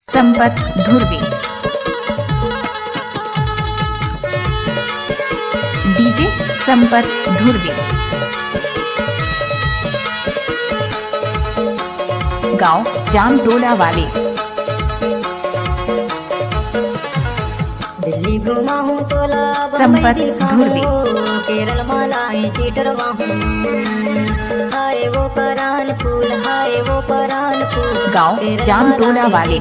Sampat Dhurve, DJ Sampat Dhurve, गांव जामटोला वाले। दिल्ली घुमा हूँ तोला संपत धुर्वे, केरल मालाएं चीटरवा हूँ, हाय वो परान फूल, हाय वो परान फूल, गांव जामटोला वाले।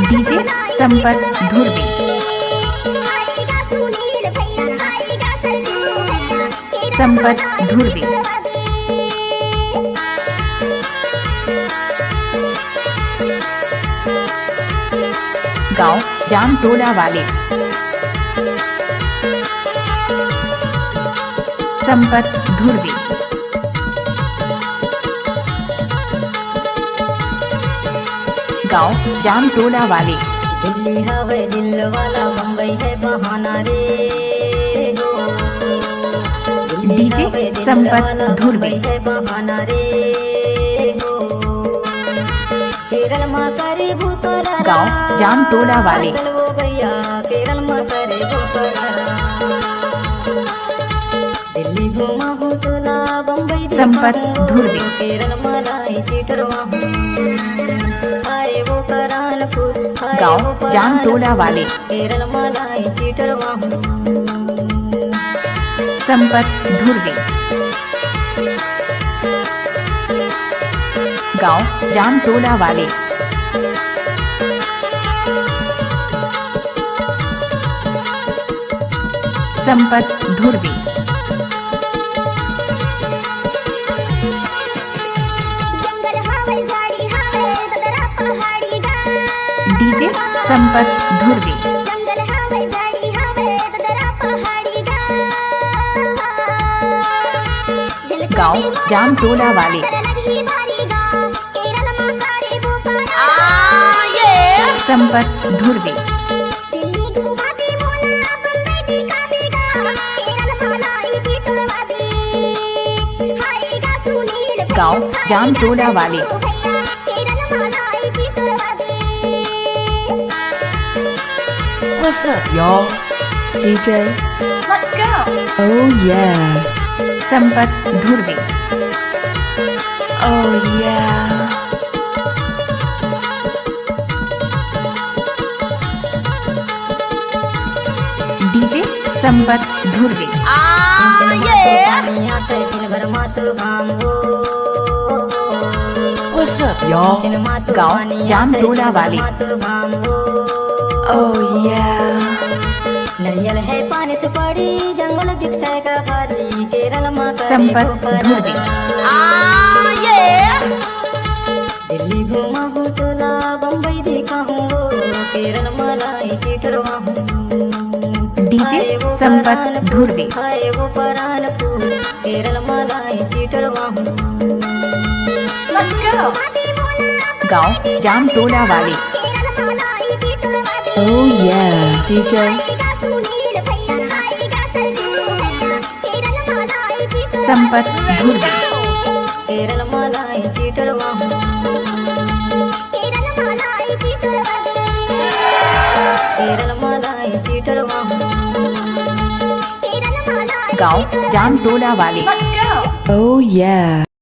डीजे संपत धुर्वे, संपत धुर्वे, गांव जामटोला वाले। संपत धुर्वे, गांव जामटोला वाले। दिल्ली हवे दिल वाला, बम्बई है बहाना रे हो। डीजे संपत धुर्वे, है बहाना रे हो। केरल माँ करे भूतरा, गांव जामटोला वाले। वो भैया केरल माँ करे भूतरा। दिल्ली घुमा हूँ तोला, बम्बई संपत धुर्वे, केरल मालाई चीटरवा हूँ, हाय वो परान फूल, गांव जामटोला वाले। केरल मालाई चीटरवा हूँ। संपत धुर्वे, गांव जामटोला वाले। संपत धुर्वे, डीजे संपत धुर्वे, गांव जामटोला वाले। संपत धुर्वे, गांव जामटोला वाले। What's up, y'all? DJ. Let's go. Oh yeah. Sampat Dhurve, Oh yeah. DJ Sampat Dhurve, What's up, y'all? गांव जामटोला वाले। Oh yeah. नरियल है पानी से पड़ी, जंगल दिखता है का भारी, केरल माता संपत धुर्वे, दिल्ली घुमा हूँ तोला, बम्बई देखा हूँ, केरल मालाई चीटरवा हूँ। डीजे संपत धुर्वे, हाय वो परान फूल, केरल मालाई चीटरवा हूँ। गांव जामटोला वाले। Oh yeah. DJ. Sampat Dhurve, Kerala मालाई चीटरवा हूँ। केरल मालाई चीटरवा हूँ। गांव जामटोला वाले। Oh yeah.